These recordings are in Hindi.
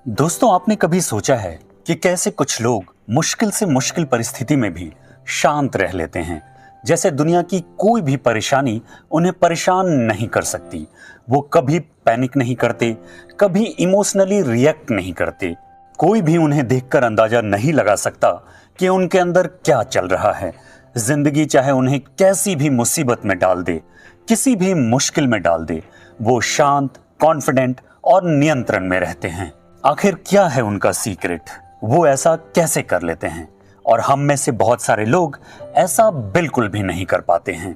दोस्तों, आपने कभी सोचा है कि कैसे कुछ लोग मुश्किल से मुश्किल परिस्थिति में भी शांत रह लेते हैं, जैसे दुनिया की कोई भी परेशानी उन्हें परेशान नहीं कर सकती। वो कभी पैनिक नहीं करते, कभी इमोशनली रिएक्ट नहीं करते। कोई भी उन्हें देखकर अंदाजा नहीं लगा सकता कि उनके अंदर क्या चल रहा है। जिंदगी चाहे उन्हें कैसी भी मुसीबत में डाल दे, किसी भी मुश्किल में डाल दे, वो शांत, कॉन्फिडेंट और नियंत्रण में रहते हैं। आखिर क्या है उनका सीक्रेट? वो ऐसा कैसे कर लेते हैं? और हम में से बहुत सारे लोग ऐसा बिल्कुल भी नहीं कर पाते हैं।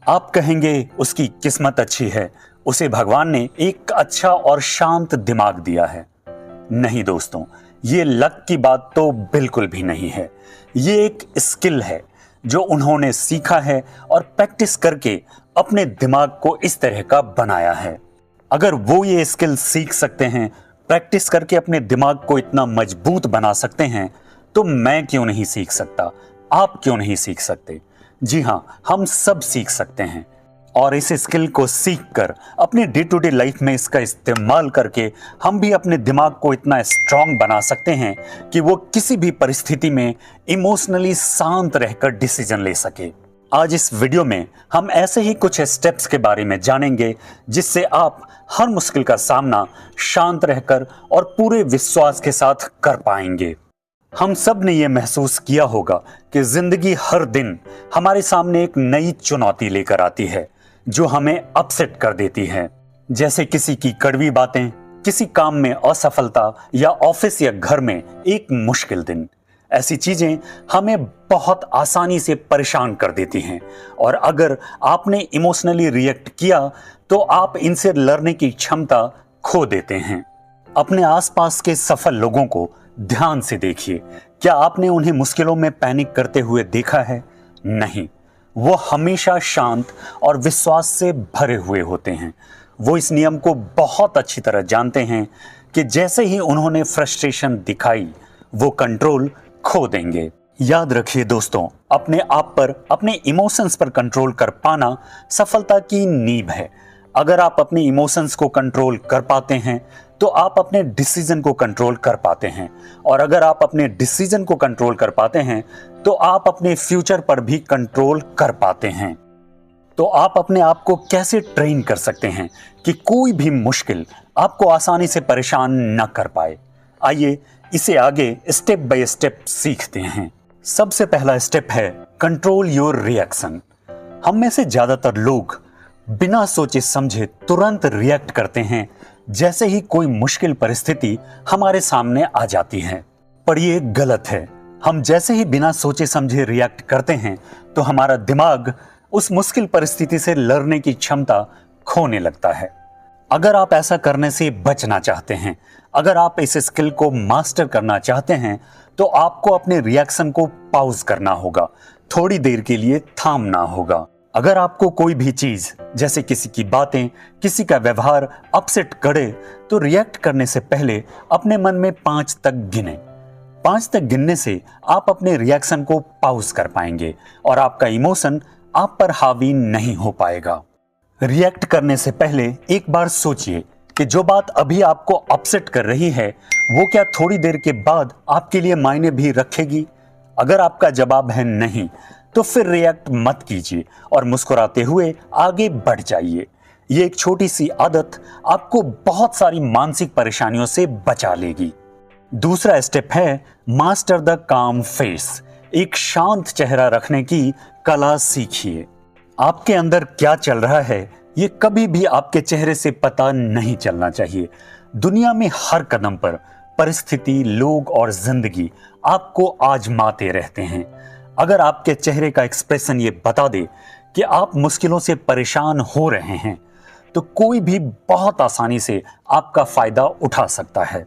आप कहेंगे उसकी किस्मत अच्छी है, उसे भगवान ने एक अच्छा और शांत दिमाग दिया है। नहीं दोस्तों, ये लक की बात तो बिल्कुल भी नहीं है। ये एक स्किल है जो उन्होंने सीखा है और प्रैक्टिस करके अपने दिमाग को इस तरह का बनाया है। अगर वो ये स्किल सीख सकते हैं, प्रैक्टिस करके अपने दिमाग को इतना मजबूत बना सकते हैं, तो मैं क्यों नहीं सीख सकता? आप क्यों नहीं सीख सकते? जी हाँ, हम सब सीख सकते हैं। और इस स्किल को सीखकर अपने डे टू डे लाइफ में इसका इस्तेमाल करके हम भी अपने दिमाग को इतना स्ट्रांग बना सकते हैं कि वो किसी भी परिस्थिति में इमोशनली शांत रहकर डिसीजन ले सके। आज इस वीडियो में हम ऐसे ही कुछ स्टेप्स के बारे में जानेंगे जिससे आप हर मुश्किल का सामना शांत रहकर और पूरे विश्वास के साथ कर पाएंगे। हम सब ने यह महसूस किया होगा कि जिंदगी हर दिन हमारे सामने एक नई चुनौती लेकर आती है जो हमें अपसेट कर देती है। जैसे किसी की कड़वी बातें, किसी काम में असफलता या ऑफिस या घर में एक मुश्किल दिन। ऐसी चीजें हमें बहुत आसानी से परेशान कर देती हैं और अगर आपने इमोशनली रिएक्ट किया तो आप इनसे लड़ने की क्षमता खो देते हैं। अपने आसपास के सफल लोगों को ध्यान से देखिए। क्या आपने उन्हें मुश्किलों में पैनिक करते हुए देखा है? नहीं, वो हमेशा शांत और विश्वास से भरे हुए होते हैं। वो इस नियम को बहुत अच्छी तरह जानते हैं कि जैसे ही उन्होंने फ्रस्ट्रेशन दिखाई, वो कंट्रोल खो देंगे। याद रखिए दोस्तों, अपने आप पर, अपने इमोशंस पर कंट्रोल कर पाना सफलता की नींव है। अगर आप अपने इमोशंस को कंट्रोल कर पाते हैं तो आप अपने डिसीजन को कंट्रोल कर पाते हैं, और अगर आप अपने डिसीजन को कंट्रोल कर पाते हैं तो आप अपने फ्यूचर पर भी कंट्रोल कर पाते हैं। तो आप अपने आप को कैसे ट्रेन कर सकते हैं कि कोई भी मुश्किल आपको आसानी से परेशान न कर पाए? आइए इसे आगे स्टेप बाय स्टेप सीखते हैं। सबसे पहला स्टेप है कंट्रोल योर रिएक्शन। हम में से ज्यादातर लोग बिना सोचे समझे तुरंत रिएक्ट करते हैं जैसे ही कोई मुश्किल परिस्थिति हमारे सामने आ जाती है, पर ये गलत है। हम जैसे ही बिना सोचे समझे रिएक्ट करते हैं तो हमारा दिमाग उस मुश्किल परिस्थिति से लड़ने की क्षमता खोने लगता है। अगर आप ऐसा करने से बचना चाहते हैं, अगर आप इस स्किल को मास्टर करना चाहते हैं, तो आपको अपने रिएक्शन को पॉज करना होगा, थोड़ी देर के लिए थामना होगा। अगर आपको कोई भी चीज, जैसे किसी की बातें, किसी का व्यवहार अपसेट करे, तो रिएक्ट करने से पहले अपने मन में 5 तक गिने। 5 तक गिनने से आप अपने रिएक्शन को पॉज कर पाएंगे और आपका इमोशन आप पर हावी नहीं हो पाएगा। रिएक्ट करने से पहले एक बार सोचिए कि जो बात अभी आपको अपसेट कर रही है वो क्या थोड़ी देर के बाद आपके लिए मायने भी रखेगी? अगर आपका जवाब है नहीं, तो फिर रिएक्ट मत कीजिए और मुस्कुराते हुए आगे बढ़ जाइए। ये एक छोटी सी आदत आपको बहुत सारी मानसिक परेशानियों से बचा लेगी। दूसरा स्टेप है मास्टर द काम फेस। एक शांत चेहरा रखने की कला सीखिए। आपके अंदर क्या चल रहा है ये कभी भी आपके चेहरे से पता नहीं चलना चाहिए। दुनिया में हर कदम पर परिस्थिति, लोग और जिंदगी आपको आजमाते रहते हैं। अगर आपके चेहरे का एक्सप्रेशन ये बता दे कि आप मुश्किलों से परेशान हो रहे हैं, तो कोई भी बहुत आसानी से आपका फायदा उठा सकता है।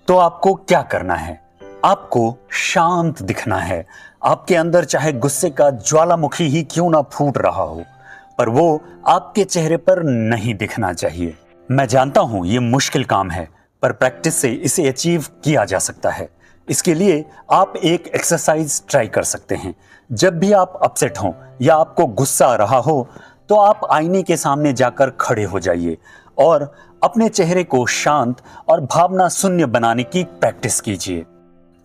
तो आपको क्या करना है? आपको शांत दिखना है। आपके अंदर चाहे गुस्से का ज्वालामुखी ही क्यों ना फूट रहा हो, पर वो आपके चेहरे पर नहीं दिखना चाहिए। मैं जानता हूं ये मुश्किल काम है, पर प्रैक्टिस से इसे अचीव किया जा सकता है। इसके लिए आप एक एक्सरसाइज ट्राई कर सकते हैं। जब भी आप अपसेट हो या आपको गुस्सा आ रहा हो, तो आप आईने के सामने जाकर खड़े हो जाइए और अपने चेहरे को शांत और भावना शून्य बनाने की प्रैक्टिस कीजिए।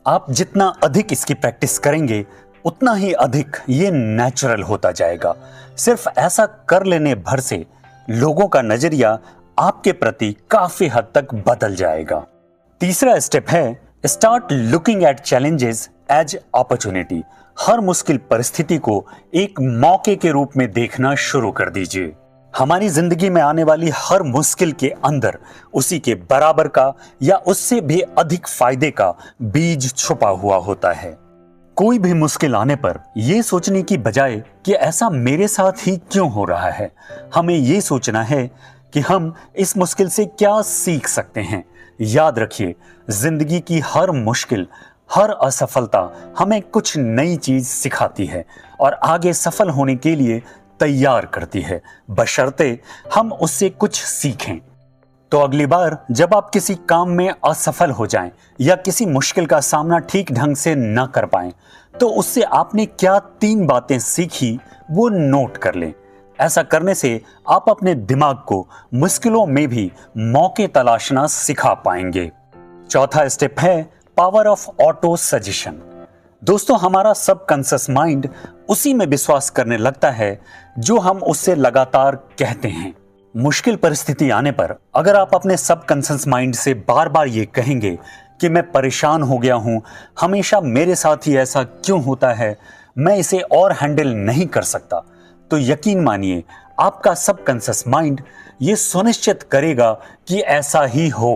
आप जितना अधिक इसकी प्रैक्टिस करेंगे उतना ही अधिक ये नेचुरल होता जाएगा। सिर्फ ऐसा कर लेने भर से लोगों का नजरिया आपके प्रति काफी हद तक बदल जाएगा। तीसरा स्टेप है start looking at challenges as opportunity. हर मुश्किल परिस्थिति को एक मौके के रूप में देखना शुरू कर दीजिए। हमारी जिंदगी में आने वाली हर मुश्किल के अंदर उसी के बराबर का या उससे भी अधिक फायदे का बीज छुपा हुआ होता है। कोई भी मुश्किल आने पर यह सोचने की बजाय कि ऐसा मेरे साथ ही क्यों हो रहा है, हमें यह सोचना है कि हम इस मुश्किल से क्या सीख सकते हैं। याद रखिए, जिंदगी की हर मुश्किल, हर असफलता हमें कुछ नई चीज सिखाती है और आगे सफल होने के लिए तैयार करती है, बशर्ते हम उससे कुछ सीखें। तो अगली बार जब आप किसी काम में असफल हो जाएं या किसी मुश्किल का सामना ठीक ढंग से न कर पाएं, तो उससे आपने क्या 3 बातें सीखी वो नोट कर लें। ऐसा करने से आप अपने दिमाग को मुश्किलों में भी मौके तलाशना सिखा पाएंगे। चौथा स्टेप है पावर ऑफ ऑटो सजेशन। दोस्तों, हमारा सबकॉन्शियस माइंड उसी में विश्वास करने लगता है जो हम उससे लगातार कहते हैं। मुश्किल परिस्थिति आने पर अगर आप अपने सबकॉन्शियस माइंड से बार बार ये कहेंगे कि मैं परेशान हो गया हूं, हमेशा मेरे साथ ही ऐसा क्यों होता है, मैं इसे और हैंडल नहीं कर सकता, तो यकीन मानिए आपका सबकॉन्शियस माइंड ये सुनिश्चित करेगा कि ऐसा ही हो।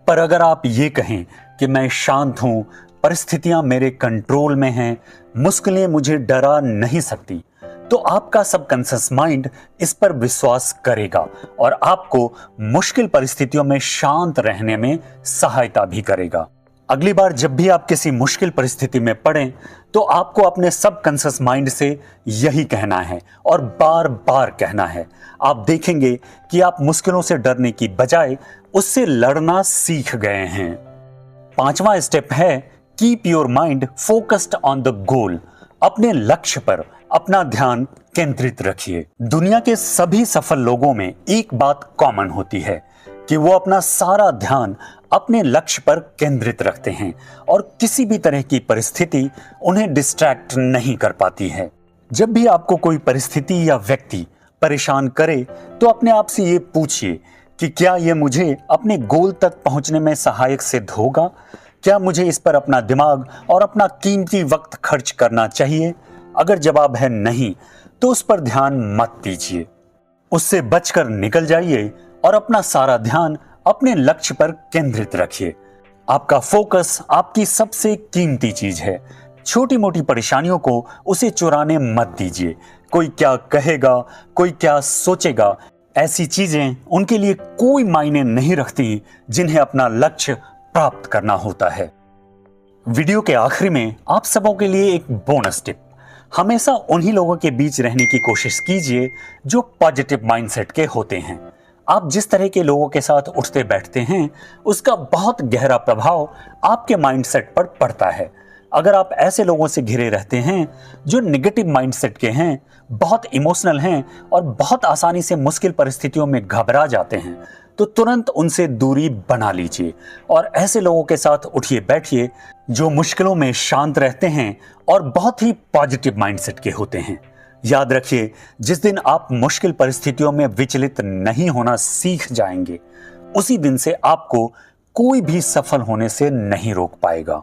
पर अगर आप ये कहें कि मैं शांत हूं, परिस्थितियां मेरे कंट्रोल में हैं, मुश्किलें मुझे डरा नहीं सकती, तो आपका सबकॉन्शियस माइंड इस पर विश्वास करेगा और आपको मुश्किल परिस्थितियों में शांत रहने में सहायता भी करेगा। अगली बार जब भी आप किसी मुश्किल परिस्थिति में पड़ें, तो आपको अपने सबकॉन्शियस माइंड से यही कहना है और बार बार कहना है। आप देखेंगे कि आप मुश्किलों से डरने की बजाय उससे लड़ना सीख गए हैं। 5वां स्टेप है keep your mind focused on the goal. अपने लक्ष्य पर अपना ध्यान केंद्रित रखिए। दुनिया के सभी सफल लोगों में एक बात कॉमन होती है कि वो अपना सारा ध्यान अपने लक्ष्य पर केंद्रित रखते हैं और किसी भी तरह की परिस्थिति उन्हें डिस्ट्रैक्ट नहीं कर पाती है। जब भी आपको कोई परिस्थिति या व्यक्ति परेशान करे, तो अपने आप से ये पूछिए कि क्या ये मुझे अपने गोल तक पहुंचने में सहायक सिद्ध होगा? क्या मुझे इस पर अपना दिमाग और अपना कीमती वक्त खर्च करना चाहिए? अगर जवाब है नहीं, तो उस पर ध्यान मत दीजिए, उससे बचकर निकल जाइए और अपना सारा ध्यान अपने लक्ष्य पर केंद्रित रखिए। आपका फोकस आपकी सबसे कीमती चीज है। छोटी मोटी परेशानियों को उसे चुराने मत दीजिए। कोई क्या कहेगा, कोई क्या सोचेगा, ऐसी चीजें उनके लिए कोई मायने नहीं रखती जिन्हें अपना लक्ष्य प्राप्त करना होता है। वीडियो के आखिरी में आप सबों के लिए एक बोनस टिप। हमेशा उन्हीं लोगों के बीच रहने की कोशिश कीजिए जो पॉजिटिव माइंडसेट के होते हैं। आप जिस तरह के लोगों के साथ उठते बैठते हैं, उसका बहुत गहरा प्रभाव आपके माइंडसेट पर पड़ता है। अगर आप ऐसे लोगों से घिरे रहते हैं जो नेगेटिव माइंडसेट के हैं, बहुत इमोशनल हैं और बहुत आसानी से मुश्किल परिस्थितियों में घबरा जाते हैं, तो तुरंत उनसे दूरी बना लीजिए और ऐसे लोगों के साथ उठिए बैठिए जो मुश्किलों में शांत रहते हैं और बहुत ही पॉजिटिव माइंडसेट के होते हैं। याद रखिए, जिस दिन आप मुश्किल परिस्थितियों में विचलित नहीं होना सीख जाएंगे, उसी दिन से आपको कोई भी सफल होने से नहीं रोक पाएगा।